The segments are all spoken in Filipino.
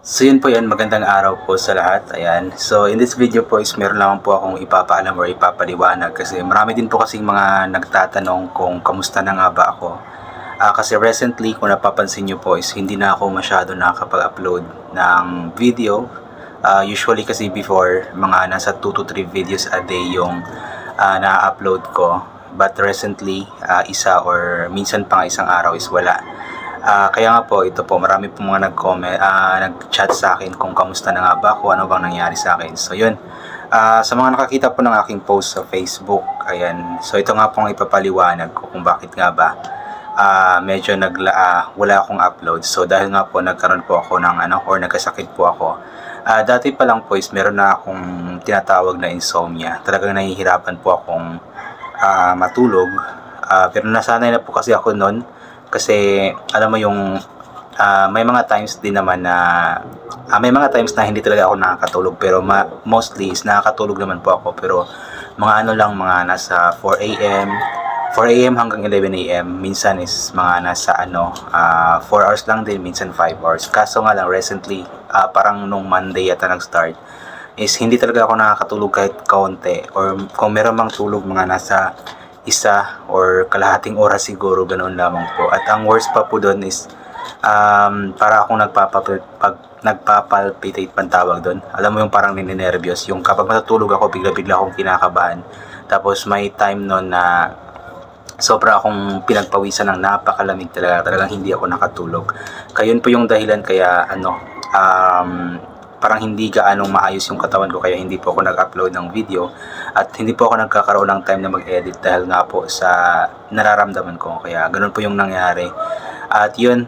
So yun po yan, magandang araw po sa lahat. Ayan. So in this video po is meron lang po akong ipapaalam or ipapaliwanag kasi marami din po kasing mga nagtatanong kung kamusta na nga ba ako. Kasi recently, kung napapansin nyo po is hindi na ako masyado nakakapag-upload ng video. Usually kasi before, mga nasa 2 to 3 videos a day yung na-upload ko. But recently, isa or minsan pa nga isang araw is wala. Kaya nga po, ito po, marami po mga nag-comment, nag-chat sa akin kung kamusta na nga ba ako, ano bang nangyari sa akin. So yun, sa mga nakakita po ng aking post sa Facebook, ayan, so ito nga po ang ipapaliwanag ko kung bakit nga ba medyo wala akong upload. So dahil nga po nagkaroon po ako ng or nagkasakit po ako. Dati pa lang po is meron na akong tinatawag na insomnia. Talagang nahihirapan po akong matulog. Pero nasanay na po kasi ako noon. Kasi alam mo yung may mga times din naman na may mga times na hindi talaga ako nakakatulog, pero mostly is nakakatulog naman po ako, pero mga mga nasa 4 AM hanggang 11 AM. Minsan is mga nasa 4 hours lang din, minsan 5 hours. Kaso nga lang recently, parang nung Monday yata nag-start, is hindi talaga ako nakakatulog kahit kaunti, or kung meron mang tulog mga nasa isa or kalahating oras siguro, ganoon lamang po. At ang worst pa po doon is para akong nagpapalpitate pang tawag doon. Alam mo yung parang ninenervyos, yung kapag matutulog ako bigla-bigla akong kinakabahan. Tapos may time noon na sobra akong pinagpawisan ng napakalamig talagang hindi ako nakatulog. Kayun po yung dahilan kaya parang hindi gaanong maayos yung katawan ko, kaya hindi po ako nag-upload ng video at hindi po ako nagkakaroon ng time na mag-edit dahil nga po sa nararamdaman ko. Kaya ganun po yung nangyari. At yun,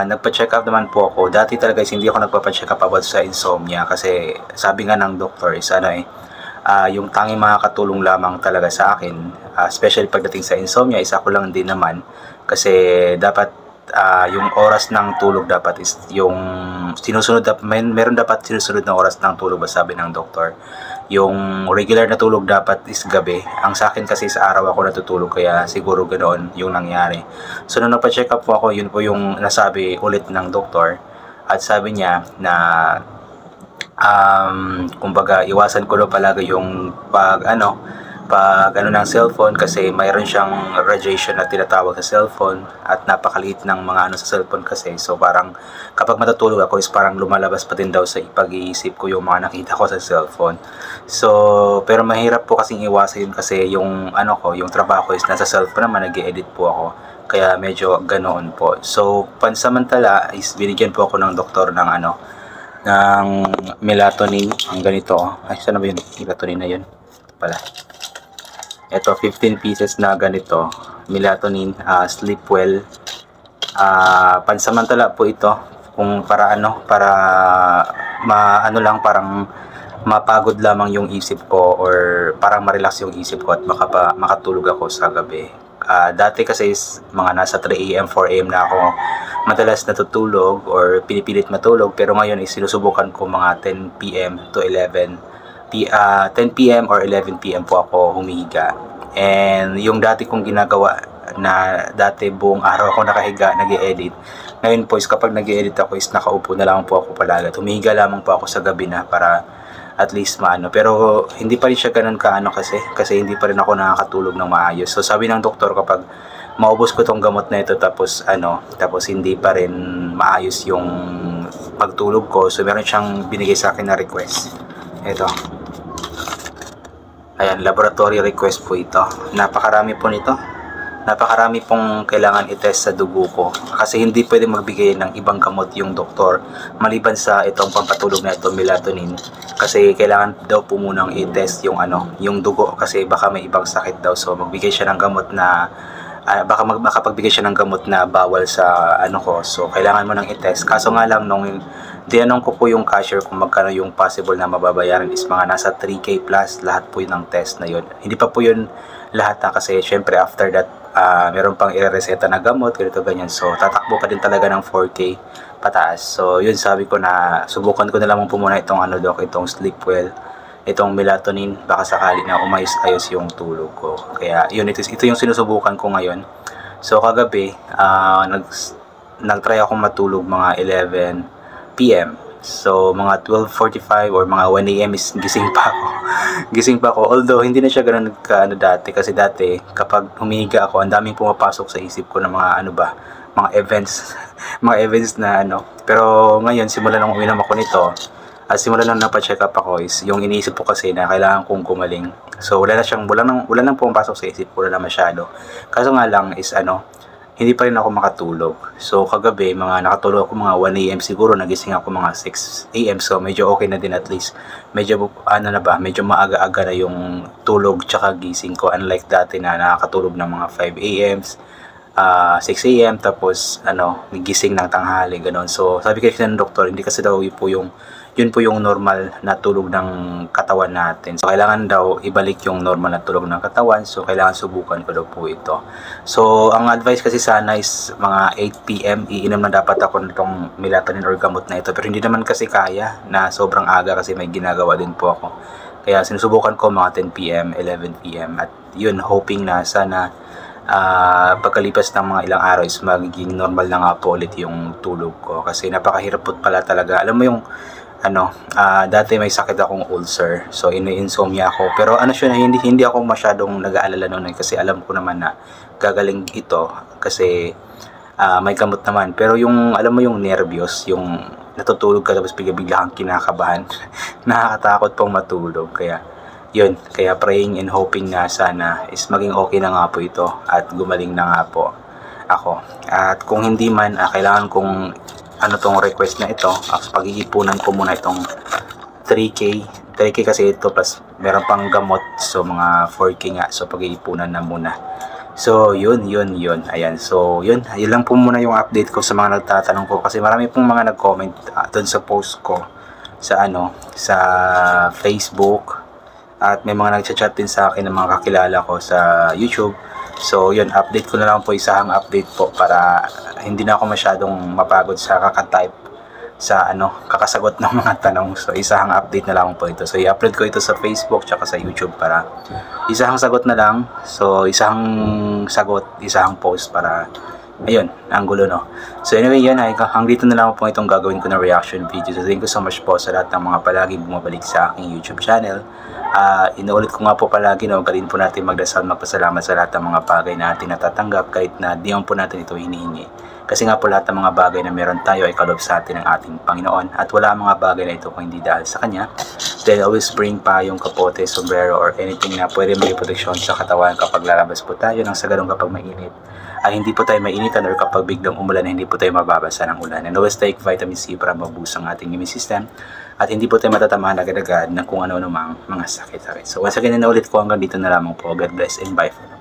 nagpa-check up naman po ako. Dati talaga hindi ako nagpa-check up about sa insomnia kasi sabi nga ng doktor is yung tanging makakatulong lamang talaga sa akin, especially pagdating sa insomnia, is ako lang din naman kasi dapat yung oras ng tulog dapat is yung sinusunod, meron dapat sinusunod na oras ng tulog ba sabi ng doktor. Yung regular na tulog dapat is gabi. Ang sa akin kasi sa araw ako natutulog, kaya siguro ganoon yung nangyari. So nung nagpa-check up po ako, yun po yung nasabi ulit ng doktor. At sabi niya na kumbaga iwasan ko na palagi yung pag ng cellphone kasi mayroon siyang radiation na tinatawag sa cellphone at napakaliit ng mga sa cellphone kasi. So parang kapag matutulog ako is parang lumalabas pa din daw sa pag-iisip ko yung mga nakita ko sa cellphone. So pero mahirap po kasing iwasan yun kasi yung yung trabaho ko is nasa cellphone naman, nag-edit po ako. Kaya medyo ganoon po. So pansamantala is binigyan po ako ng doktor ng ng melatonin. Ang ganito. Ay, saan ba yun? Melatonin na yun. Ito pala. Ito, 15 pieces na ganito. Melatonin, sleep well. Pansamantala po ito. Kung para parang mapagod lamang yung isip ko or parang ma-relax yung isip ko at makatulog ako sa gabi. Dati kasi mga nasa 3 AM, 4 AM na ako madalas natutulog or pinipilit matulog, pero ngayon is sinusubukan ko mga 10 PM to 10 PM or 11 PM po ako humiga. And yung dati kong ginagawa na dati buong araw ako nakahiga nag-e-edit, ngayon po is kapag nag-e-edit ako is nakaupo na lang po ako palagi. Humihiga lamang po ako sa gabi na para at least pero hindi pa rin siya ganun kasi hindi pa rin ako nakakatulog ng maayos. So sabi ng doktor, kapag maubos ko tong gamot na ito tapos hindi pa rin maayos yung pagtulog ko, so meron siyang binigay sa akin na request. Ito. Ayan, laboratory request po ito. Napakarami po nito. Napakarami pong kailangan i-test sa dugo ko kasi hindi pwede magbigay ng ibang gamot yung doktor maliban sa itong pampatulog na ito, melatonin, kasi kailangan daw po munang i-test yung yung dugo kasi baka may ibang sakit daw. So magbigay siya ng gamot na makapagbigay siya ng gamot na bawal sa ko. So kailangan mo nang i-test. Kaso nga lang nung tinanong ko po yung cashier kung magkano yung possible na mababayaran is mga nasa 3K plus lahat po yun ng test na yun. Hindi pa po yun lahat kasi syempre after that meron pang i-reseta na gamot, ganito ganyan. So tatakbo pa din talaga ng 4K pataas. So yun, sabi ko na subukan ko na lang po muna itong itong sleep well, itong melatonin, baka sakali na umayos-ayos yung tulog ko. Kaya yun, ito yung sinusubukan ko ngayon. So kagabi nag-try akong matulog mga 11 PM. So, mga 12:45 or mga 1 AM is gising pa ako. Gising pa ako. Although, hindi na siya ganun nagka dati. Kasi dati, kapag humihiga ako, ang daming pumapasok sa isip ko ng mga mga events. Mga events na Pero ngayon, simula nung uminom ako nito, at simula nung napacheck up ako is, yung iniisip ko kasi na kailangan kong gumaling. So, wala nang pumapasok sa isip ko, wala na masyado. Kaso nga lang is hindi pa rin ako makatulog. So, kagabi, nakatulog ako mga 1 AM siguro, nagising ako mga 6 AM. So, medyo okay na din at least. Medyo, medyo maaga-aga na yung tulog tsaka gising ko. Unlike dati na nakakatulog ng mga 5 AM, 6 AM, tapos, nagising ng tanghali, gano'n. So, sabi kasi ng doktor, hindi kasi daw yun po yung normal na tulog ng katawan natin. So, kailangan daw ibalik yung normal na tulog ng katawan. So, kailangan subukan ko daw po ito. So, ang advice kasi sana is mga 8 PM, iinom na dapat ako nitong melatonin or gamot na ito. Pero hindi naman kasi kaya na sobrang aga kasi may ginagawa din po ako. Kaya sinusubukan ko mga 10 PM, 11 PM. At yun, hoping na sana pagkalipas ng mga ilang araw is magiging normal na nga po ulit yung tulog ko. Kasi napakahirap po pala talaga. Alam mo yung dati may sakit akong ulcer. So, insomnia ako. Pero siya, hindi ako masyadong nag-aalala noon kasi alam ko naman na gagaling ito kasi may gamot naman. Pero alam mo yung nervyos, yung natutulog ka tapos bigla kang kinakabahan. Nakakatakot pong matulog. Kaya, kaya praying and hoping na sana is maging okay na nga po ito at gumaling na nga po ako. At kung hindi man, kailangan kong tong request na ito, pag-iipunan ko muna itong 3K kasi ito plus meron pang gamot, so mga 4K nga, so pag-iipunan na muna. So yun, ayan, so yun lang po muna yung update ko sa mga nagtatanong ko kasi marami pong mga nag-comment doon sa post ko sa sa Facebook at may mga nagchat-chat din sa akin ng mga kakilala ko sa YouTube. So yun, update ko na lang po, isang update po para hindi na ako masyadong mapagod sa kakatype sa kakasagot ng mga tanong. So isang update na lang po ito. So i-upload ko ito sa Facebook tsaka sa YouTube para isang sagot na lang. So isang sagot, isang post para ayun, ang gulo So anyway, hanggang dito na lang po itong gagawin ko na reaction video. So thank you so much po sa lahat ng mga palaging bumabalik sa aking YouTube channel. Inuulit ko nga po palagi galing po natin magdasal, magpasalamat sa lahat ng mga bagay na ating natatanggap kahit na di po natin ito hinihingi. Kasi nga po lahat ng mga bagay na meron tayo ay kaloob sa atin ng ating Panginoon at wala ang mga bagay na ito kung hindi dahil sa Kanya. Then always bring pa yung kapote, sombrero or anything na pwede may proteksyon sa katawan kapag lalabas po tayo nang sa ganun kapag mainit. Ay hindi po tayo mainitan or kapag biglang umulan hindi po tayo mababasa ng ulan. And always take vitamin C para mabuhos ang ating immune system at hindi po tayo matatamaan agad-agad ng kung ano-ano mga sakit-sakit. So once again na ulit ko, hanggang dito na lamang po. God bless and bye for now.